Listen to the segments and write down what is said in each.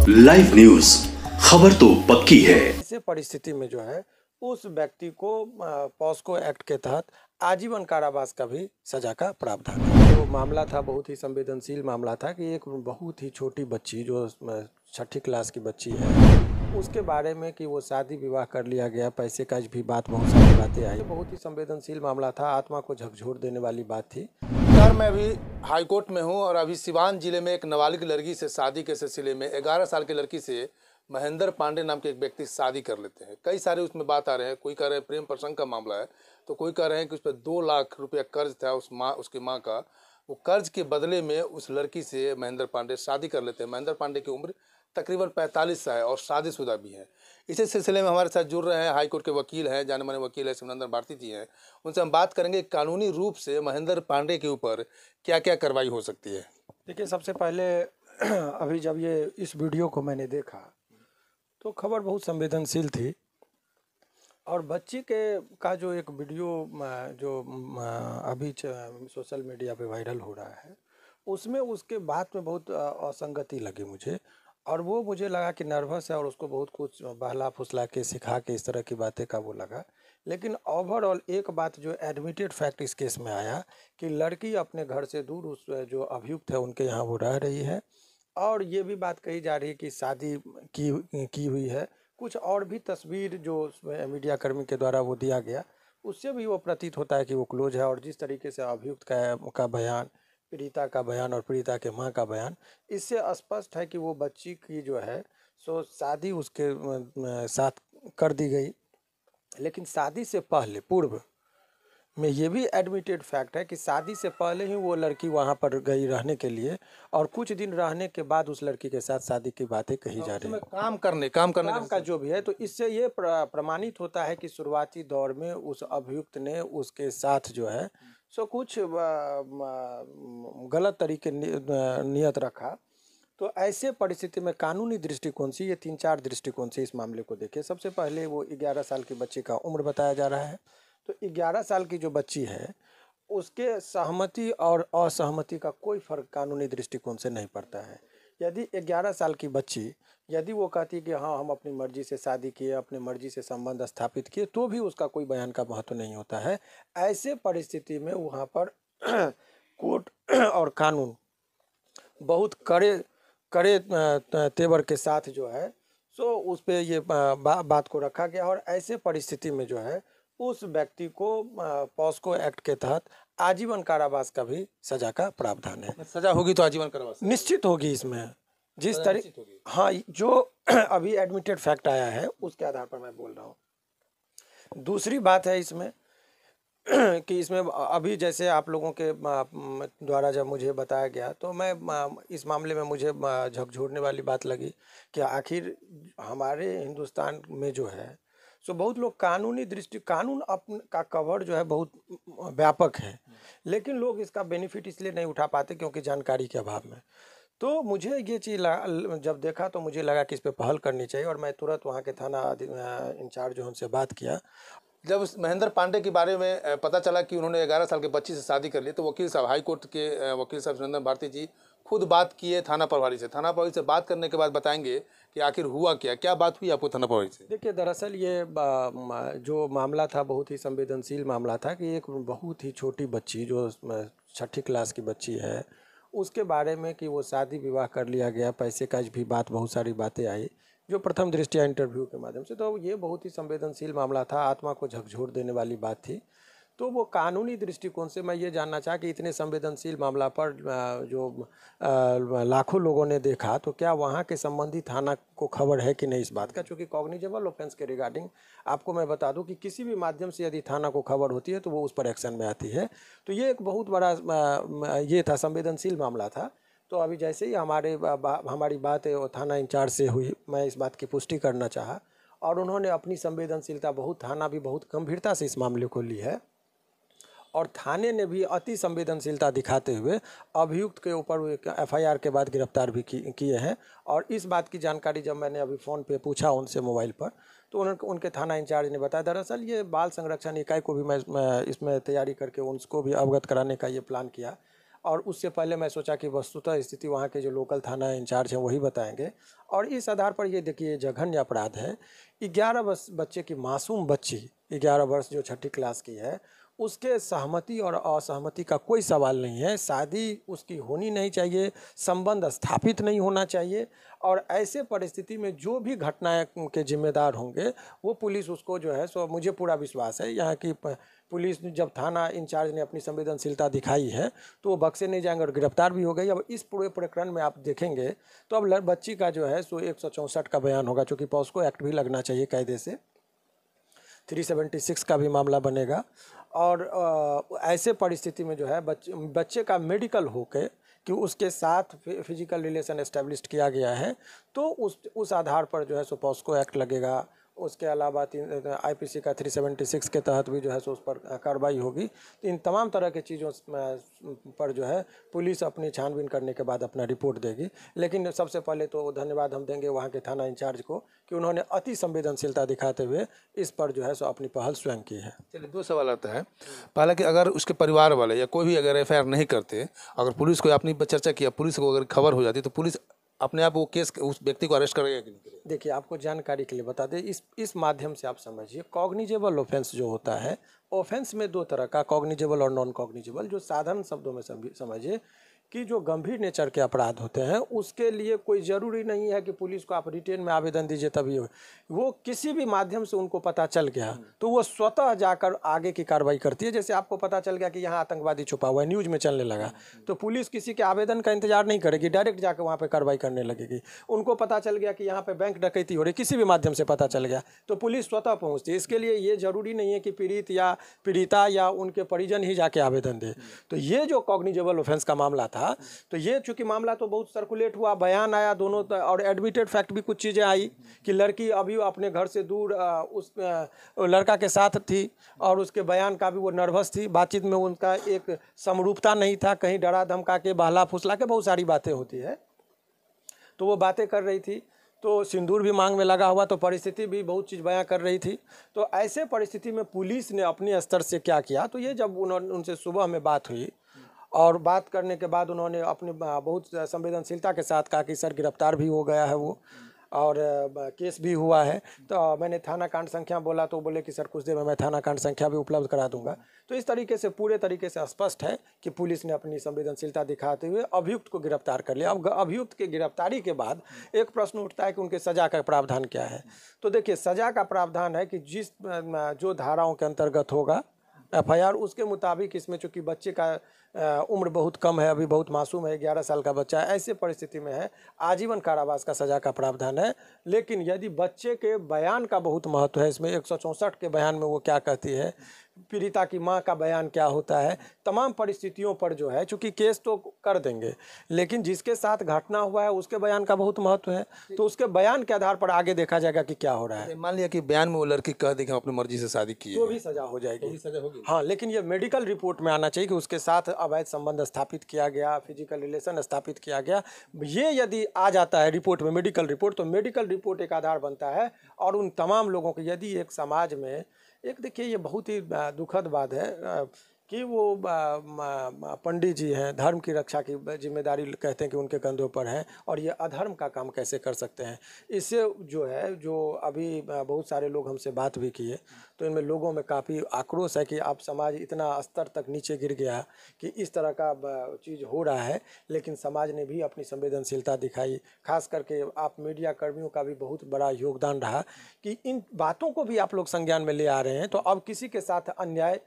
Live news, खबर तो पक्की है। ऐसे परिस्थिति में जो है उस व्यक्ति को पॉस्को एक्ट के तहत आजीवन कारावास का भी सजा का प्रावधान है। तो मामला था, बहुत ही संवेदनशील मामला था कि एक बहुत ही छोटी बच्ची जो 6ठी क्लास की बच्ची है, उसके बारे में कि वो शादी विवाह कर लिया गया, पैसे का भी बहुत सारी बातें आई। बहुत ही संवेदनशील मामला था, आत्मा को झकझोर देने वाली बात थी। सर, मैं अभी हाई कोर्ट में हूँ और अभी सिवान जिले में एक नाबालिग लड़की से शादी के सिलसिले में 11 साल की लड़की से महेंद्र पांडे नाम के एक व्यक्ति शादी कर लेते हैं। कई सारे उसमें बात आ रहे हैं। कोई कह रहे हैं प्रेम प्रसंग का मामला है, तो कोई कह रहे हैं कि उस पर 2 लाख रुपया कर्ज था उसकी माँ का। वो कर्ज के बदले में उस लड़की से महेंद्र पांडे शादी कर लेते हैं। महेंद्र पांडे की उम्र तकरीबन 45 है और शादीशुदा भी है। इसी सिलसिले में हमारे साथ जुड़ रहे हैं हाई कोर्ट के वकील हैं, जाने माने वकील है शिवनंदन भारती जी हैं। उनसे हम बात करेंगे कानूनी रूप से महेंद्र पांडे के ऊपर क्या क्या कार्रवाई हो सकती है। देखिए, सबसे पहले अभी जब ये इस वीडियो को मैंने देखा तो खबर बहुत संवेदनशील थी और बच्ची का जो एक वीडियो जो अभी सोशल मीडिया पे वायरल हो रहा है, उसमें उसके बात में बहुत असंगति लगी मुझे। और वो मुझे लगा कि नर्वस है और उसको बहुत कुछ बहला फुसला के सिखा के इस तरह की बातें का वो लगा। लेकिन ओवरऑल एक बात जो एडमिटेड फैक्ट इस केस में आया कि लड़की अपने घर से दूर उस जो अभियुक्त है उनके यहाँ वो रह रही है। और ये भी बात कही जा रही है कि शादी की हुई है। कुछ और भी तस्वीर जो मीडिया कर्मी के द्वारा वो दिया गया, उससे भी वो प्रतीत होता है कि वो क्लोज है। और जिस तरीके से अभियुक्त का बयान, पीड़िता का बयान और पीड़िता के माँ का बयान, इससे स्पष्ट है कि वो बच्ची की जो है सो शादी उसके साथ कर दी गई। लेकिन शादी से पहले पूर्व में ये भी एडमिटेड फैक्ट है कि शादी से पहले ही वो लड़की वहाँ पर गई रहने के लिए और कुछ दिन रहने के बाद उस लड़की के साथ शादी की बातें कही जा रही है। काम करने का जो भी है, तो इससे ये प्रमाणित होता है कि शुरुआती दौर में उस अभियुक्त ने उसके साथ जो है सो कुछ गलत तरीके नियत रखा। तो ऐसे परिस्थिति में कानूनी दृष्टिकोण से ये 3-4 दृष्टिकोण से इस मामले को देखें। सबसे पहले वो 11 साल की बच्ची का उम्र बताया जा रहा है। तो 11 साल की जो बच्ची है उसके सहमति और असहमति का कोई फर्क कानूनी दृष्टिकोण से नहीं पड़ता है। यदि 11 साल की बच्ची यदि वो कहती कि हाँ हम अपनी मर्जी से शादी किए, अपनी मर्जी से संबंध स्थापित किए, तो भी उसका कोई बयान का महत्व नहीं होता है। ऐसे परिस्थिति में वहाँ पर कोर्ट और कानून बहुत कड़े तेवर के साथ जो है सो उस पर ये बात को रखा गया। और ऐसे परिस्थिति में जो है उस व्यक्ति को पॉस्को एक्ट के तहत आजीवन कारावास का भी सजा का प्रावधान है। सजा होगी तो आजीवन कारावास निश्चित होगी इसमें, जिस तरीके हाँ जो अभी एडमिटेड फैक्ट आया है उसके आधार पर मैं बोल रहा हूँ। दूसरी बात है इसमें कि इसमें अभी जैसे आप लोगों के द्वारा जब मुझे बताया गया तो मैं इस मामले में मुझे झकझोरने वाली बात लगी कि आखिर हमारे हिंदुस्तान में जो है सो बहुत लोग कानून का कवर जो है बहुत व्यापक है, लेकिन लोग इसका बेनिफिट इसलिए नहीं उठा पाते क्योंकि जानकारी के अभाव में। तो मुझे ये चीज़ जब देखा तो मुझे लगा कि इस पर पहल करनी चाहिए और मैं तुरंत वहाँ के थाना इंचार्ज जो उनसे बात किया। जब उस महेंद्र पांडे के बारे में पता चला कि उन्होंने 11 साल के बच्ची से शादी कर ली, तो वकील साहब, हाई कोर्ट के वकील साहब शिवनंदन भारती जी खुद बात किए थाना प्रभारी से। थाना प्रभारी से बात करने के बाद बताएंगे कि आखिर हुआ क्या बात हुई आपको थाना प्रभारी से। देखिए, दरअसल ये जो मामला था बहुत ही संवेदनशील मामला था कि एक बहुत ही छोटी बच्ची जो 6ठी क्लास की बच्ची है, उसके बारे में कि वो शादी विवाह कर लिया गया, पैसे का भी बहुत सारी बातें आई जो प्रथम दृष्टया इंटरव्यू के माध्यम से। तो ये बहुत ही संवेदनशील मामला था, आत्मा को झकझोर देने वाली बात थी। तो वो कानूनी दृष्टिकोण से मैं ये जानना चाहा कि इतने संवेदनशील मामला पर जो लाखों लोगों ने देखा, तो क्या वहाँ के संबंधित थाना को खबर है कि नहीं इस बात का। चूँकि कॉग्निजेबल ऑफेंस के रिगार्डिंग आपको मैं बता दूं कि किसी भी माध्यम से यदि थाना को खबर होती है तो वो उस पर एक्शन में आती है। तो ये एक बहुत बड़ा ये था, संवेदनशील मामला था। तो अभी जैसे ही हमारी बात थाना इंचार्ज से हुई, मैं इस बात की पुष्टि करना चाहा और उन्होंने अपनी संवेदनशीलता थाना भी बहुत गंभीरता से इस मामले को ली है और थाने ने भी अति संवेदनशीलता दिखाते हुए अभियुक्त के ऊपर FIR के बाद गिरफ्तार भी किए हैं। और इस बात की जानकारी जब मैंने अभी फ़ोन पे पूछा उनसे मोबाइल पर, तो उनके थाना इंचार्ज ने बताया दरअसल ये बाल संरक्षण इकाई को भी मैं इसमें तैयारी करके उनको भी अवगत कराने का ये प्लान किया। और उससे पहले मैं सोचा कि वस्तुतः स्थिति वहाँ के जो लोकल थाना इंचार्ज हैं वही बताएंगे। और इस आधार पर ये देखिए जघन्य अपराध है। 11 बच्चे की मासूम बच्ची 11 वर्ष जो छठी क्लास की है, उसके सहमति और असहमति का कोई सवाल नहीं है। शादी उसकी होनी नहीं चाहिए, संबंध स्थापित नहीं होना चाहिए। और ऐसे परिस्थिति में जो भी घटनाएं के जिम्मेदार होंगे वो पुलिस उसको जो है सो, मुझे पूरा विश्वास है यहाँ की पुलिस जब थाना इंचार्ज ने अपनी संवेदनशीलता दिखाई है तो वो बक्से नहीं जाएंगे और गिरफ्तार भी हो गई। अब इस पूरे प्रकरण में आप देखेंगे तो अब बच्ची का जो है सो 164 का बयान होगा, चूँकि पॉस्को एक्ट भी लगना चाहिए कायदे से, 376 का भी मामला बनेगा। और ऐसे परिस्थिति में जो है बच्चे का मेडिकल होके कि उसके साथ फिजिकल रिलेशन एस्टेब्लिश किया गया है तो उस आधार पर जो है सो पॉस्को एक्ट लगेगा। उसके अलावा आईपीसी का 376 के तहत भी जो है सो उस पर कार्रवाई होगी। तो इन तमाम तरह के चीज़ों पर जो है पुलिस अपनी छानबीन करने के बाद अपना रिपोर्ट देगी। लेकिन सबसे पहले तो धन्यवाद हम देंगे वहाँ के थाना इंचार्ज को कि उन्होंने अति संवेदनशीलता दिखाते हुए इस पर जो है सो अपनी पहल स्वयं की है। चलिए, दो सवाल आता है। पहला कि अगर उसके परिवार वाले या कोई भी अगर एफआईआर नहीं करते, अगर पुलिस को आपने चर्चा किया, पुलिस को अगर खबर हो जाती तो पुलिस अपने आप वो केस उस व्यक्ति को अरेस्ट करेगा कि नहीं करेगा? देखिए, आपको जानकारी के लिए बता दें, इस माध्यम से आप समझिए, कॉग्निजेबल ऑफेंस जो होता है, ऑफेंस में दो तरह का, कॉग्निजेबल और नॉन कॉग्निजेबल। जो साधारण शब्दों में समझिए कि जो गंभीर नेचर के अपराध होते हैं उसके लिए कोई ज़रूरी नहीं है कि पुलिस को आप रिटेन में आवेदन दीजिए तभी वो किसी भी माध्यम से उनको पता चल गया तो वो स्वतः जाकर आगे की कार्रवाई करती है। जैसे आपको पता चल गया कि यहाँ आतंकवादी छुपा हुआ है, न्यूज़ में चलने लगा, तो पुलिस किसी के आवेदन का इंतजार नहीं करेगी, डायरेक्ट जाकर वहाँ पर कार्रवाई करने लगेगी। उनको पता चल गया कि यहाँ पर बैंक डकैती हो रही, किसी भी माध्यम से पता चल गया तो पुलिस स्वतः पहुँचती है। इसके लिए ये ज़रूरी नहीं है कि पीड़ित या पीड़िता या उनके परिजन ही जाके आवेदन दे। तो ये जो कॉग्निजेबल ऑफेंस का मामला था, तो ये चूंकि मामला तो बहुत सर्कुलेट हुआ, बयान आया दोनों, और एडमिटेड फैक्ट भी कुछ चीज़ें आई कि लड़की अभी अपने घर से दूर उस लड़का के साथ थी और उसके बयान का भी वो नर्वस थी, बातचीत में उनका एक समरूपता नहीं था, कहीं डरा धमका के बहला फुसला के बहुत सारी बातें होती है, तो वो बातें कर रही थी, तो सिंदूर भी मांग में लगा हुआ, तो परिस्थिति भी बहुत चीज़ बयां कर रही थी। तो ऐसे परिस्थिति में पुलिस ने अपने स्तर से क्या किया, तो ये जब उनसे सुबह में बात हुई और बात करने के बाद उन्होंने अपनी बहुत संवेदनशीलता के साथ कहा कि सर गिरफ्तार भी हो गया है वो और केस भी हुआ है। तो मैंने थाना कांड संख्या बोला तो बोले कि सर कुछ देर में मैं थाना कांड संख्या भी उपलब्ध करा दूंगा। तो इस तरीके से पूरे तरीके से स्पष्ट है कि पुलिस ने अपनी संवेदनशीलता दिखाते हुए अभियुक्त को गिरफ्तार कर लिया। अब अभियुक्त के गिरफ्तारी के बाद एक प्रश्न उठता है कि उनके सज़ा का प्रावधान क्या है। तो देखिए, सज़ा का प्रावधान है कि जो धाराओं के अंतर्गत होगा एफआईआर, उसके मुताबिक इसमें चूँकि बच्चे का उम्र बहुत कम है, अभी बहुत मासूम है, 11 साल का बच्चा है, ऐसे परिस्थिति में है आजीवन कारावास का सज़ा का प्रावधान है। लेकिन यदि बच्चे के बयान का बहुत महत्व है, इसमें 164 के बयान में वो क्या कहती है, पीड़िता की मां का बयान क्या होता है, तमाम परिस्थितियों पर जो है, चूँकि केस तो कर देंगे लेकिन जिसके साथ घटना हुआ है उसके बयान का बहुत महत्व है, तो उसके बयान के आधार पर आगे देखा जाएगा कि क्या हो रहा है। मान लिया कि बयान में वो लड़की कह दी कि हम अपनी मर्जी से शादी की है, तो भी सजा हो जाएगी, तो भी सजा होगी। हाँ, लेकिन ये मेडिकल रिपोर्ट में आना चाहिए कि उसके साथ अवैध संबंध स्थापित किया गया, फिजिकल रिलेशन स्थापित किया गया। ये यदि आ जाता है रिपोर्ट में, मेडिकल रिपोर्ट, तो मेडिकल रिपोर्ट एक आधार बनता है। और उन तमाम लोगों को यदि एक समाज में एक, देखिए ये बहुत ही दुखद बात है कि वो पंडित जी हैं, धर्म की रक्षा की जिम्मेदारी कहते हैं कि उनके कंधों पर है, और ये अधर्म का काम कैसे कर सकते हैं। इससे जो है, जो अभी बहुत सारे लोग हमसे बात भी किए तो इनमें लोगों में काफ़ी आक्रोश है कि आप समाज इतना स्तर तक नीचे गिर गया कि इस तरह का चीज़ हो रहा है। लेकिन समाज ने भी अपनी संवेदनशीलता दिखाई, खास करके आप मीडिया कर्मियों का भी बहुत बड़ा योगदान रहा कि इन बातों को भी आप लोग संज्ञान में ले आ रहे हैं। तो अब किसी के साथ अन्याय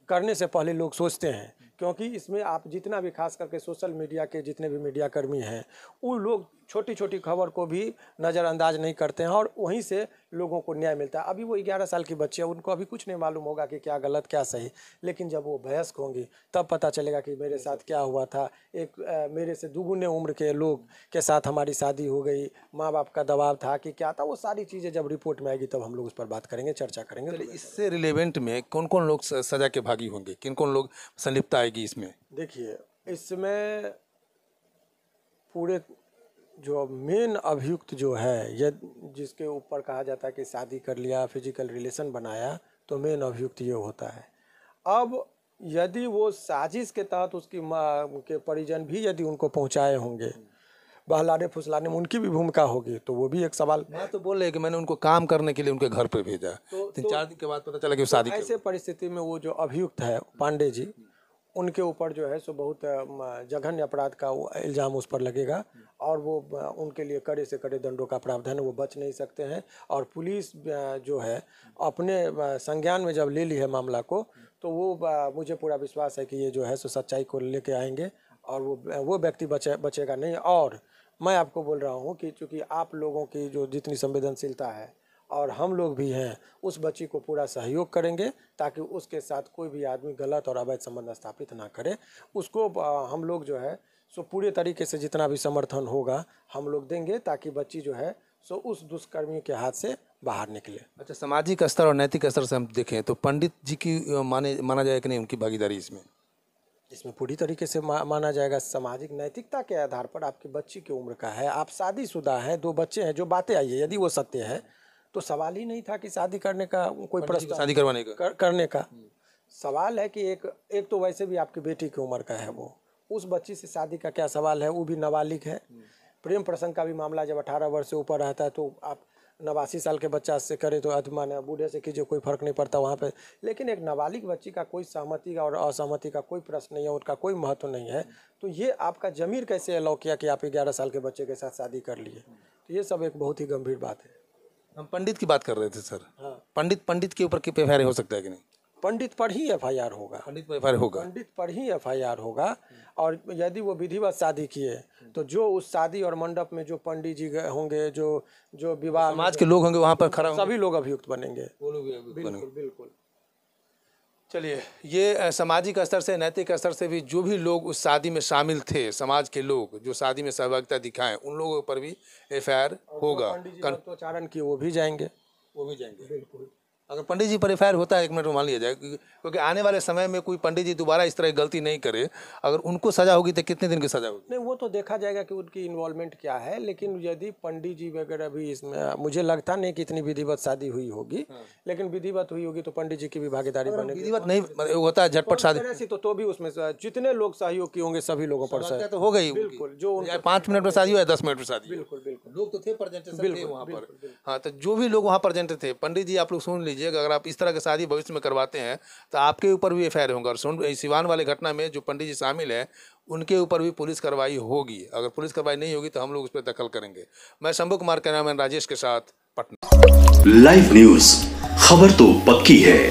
करने से पहले लोग सोचते हैं, क्योंकि इसमें आप जितना भी, खास करके सोशल मीडिया के जितने भी मीडिया कर्मी हैं, वो लोग छोटी छोटी खबर को भी नज़रअंदाज नहीं करते हैं और वहीं से लोगों को न्याय मिलता है। अभी वो 11 साल की बच्ची है, उनको अभी कुछ नहीं मालूम होगा कि क्या गलत क्या सही, लेकिन जब वो वयस्क होंगी तब पता चलेगा कि मेरे साथ क्या हुआ था। एक मेरे से दुगुने उम्र के लोग के साथ हमारी शादी हो गई, माँ बाप का दबाव था कि क्या था, वो सारी चीज़ें जब रिपोर्ट में आएगी तब हम लोग उस पर बात करेंगे, चर्चा करेंगे। तो इससे रिलेवेंट में कौन कौन लोग सजा के भागी होंगे, किन कौन लोग संलिप्त आएगी इसमें? देखिए, इसमें पूरे जो मेन अभियुक्त जो है, ये जिसके ऊपर कहा जाता है कि शादी कर लिया, फिजिकल रिलेशन बनाया, तो मेन अभियुक्त ये होता है। अब यदि वो साजिश के तहत उसकी माँ के परिजन भी यदि उनको पहुंचाए होंगे बहलाने फुसलाने में उनकी भी भूमिका होगी, तो वो भी एक सवाल। मैं तो बोल रहे कि मैंने उनको काम करने के लिए उनके घर पे भेजा, 3-4 दिन के बाद पता चला कि वो शादी कर ऐसे परिस्थिति में वो जो अभियुक्त है पांडे जी, उनके ऊपर जो है सो बहुत जघन्य अपराध का वो इल्ज़ाम उस पर लगेगा और वो उनके लिए कड़े से कड़े दंडों का प्रावधान है, वो बच नहीं सकते हैं। और पुलिस जो है अपने संज्ञान में जब ले ली है मामला को, तो वो मुझे पूरा विश्वास है कि ये जो है सो सच्चाई को लेके आएंगे और वो व्यक्ति बचेगा नहीं। और मैं आपको बोल रहा हूँ कि चूँकि आप लोगों की जो जितनी संवेदनशीलता है और हम लोग भी हैं, उस बच्ची को पूरा सहयोग करेंगे ताकि उसके साथ कोई भी आदमी गलत और अवैध संबंध स्थापित ना करे। उसको हम लोग जो है सो पूरे तरीके से जितना भी समर्थन होगा हम लोग देंगे ताकि बच्ची जो है सो उस दुष्कर्मी के हाथ से बाहर निकले। अच्छा, सामाजिक स्तर और नैतिक स्तर से हम देखें तो पंडित जी की माना जाए कि नहीं उनकी भागीदारी इसमें पूरी तरीके से माना जाएगा। सामाजिक नैतिकता के आधार पर आपकी बच्ची की उम्र का है, आप शादीशुदा हैं, 2 बच्चे हैं, जो बातें आई है यदि वो सत्य है तो सवाल ही नहीं था कि शादी करने का कोई प्रश्न, शादी करवाने का करने का सवाल है कि एक तो वैसे भी आपकी बेटी की उम्र का है, वो उस बच्ची से शादी का क्या सवाल है, वो भी नाबालिग है। प्रेम प्रसंग का भी मामला जब 18 वर्ष से ऊपर रहता है तो आप 89 साल के बच्चा से करे तो अधमान है, बूढ़े से कीजिए कोई फर्क नहीं पड़ता वहाँ पे। लेकिन एक नाबालिग बच्ची का कोई सहमति का और असहमति का कोई प्रश्न नहीं है, उनका कोई महत्व नहीं है, तो ये आपका जमीर कैसे अलाउ किया कि आप 11 साल के बच्चे के साथ शादी कर लिए? तो ये सब एक बहुत ही गंभीर बात है। हम पंडित की बात कर रहे थे सर। हाँ, पंडित के ऊपर एफआईआर हो सकता है कि नहीं? पंडित पर ही एफआईआर होगा, पंडित पर एफआईआर होगा, पंडित पर ही एफआईआर होगा। और यदि वो विधिवत शादी किए तो जो उस शादी और मंडप में जो पंडित जी होंगे, जो विवाह समाज के लोग होंगे वहाँ पर खड़ा सभी लोग अभियुक्त बनेंगे। बिल्कुल बिल्कुल। चलिए, ये सामाजिक स्तर से नैतिक स्तर से भी जो भी लोग उस शादी में शामिल थे, समाज के लोग जो शादी में सहभागिता दिखाएं, उन लोगों पर भी एफआईआर होगा। उच्चारण की वो भी जाएंगे। बिल्कुल। अगर पंडित जी पर एफआईआर होता है, 1 मिनट में मान लिया जाए, क्योंकि आने वाले समय में कोई पंडित जी दोबारा इस तरह की गलती नहीं करे, अगर उनको सजा होगी तो कितने दिन की सजा होगी? नहीं, वो तो देखा जाएगा कि उनकी इन्वॉल्वमेंट क्या है। लेकिन यदि पंडित जी वगैरह भी इसमें, मुझे लगता नहीं कि इतनी विधिवत शादी हुई होगी, लेकिन विधिवत हुई होगी तो पंडित जी की भी भागीदारी बनेगी। विधिवत नहीं होता है झटपट शादी तो भी उसमें जितने लोग सहयोग किए होंगे सभी लोगों पर तो हो गई। बिल्कुल, जो 5 मिनट में शादी हो या 10 मिनट में शादी, बिल्कुल लोग तो थे प्रेजेंटेशन थे वहाँ पर। हाँ, तो जो भी लोग वहाँ प्रेजेंट थे, पंडित जी आप लोग सुन लीजिए, अगर आप इस तरह शादी भविष्य में करवाते हैं तो आपके ऊपर भी एफआईआर होगा। और सिवान वाले घटना में जो पंडित जी शामिल हैं उनके ऊपर भी पुलिस कार्रवाई होगी। अगर पुलिस कार्रवाई नहीं होगी तो हम लोग उस पर दखल करेंगे। मैं शंभू कुमार, कैमरामैन राजेश के साथ, पटना। लाइव न्यूज, खबर तो पक्की है।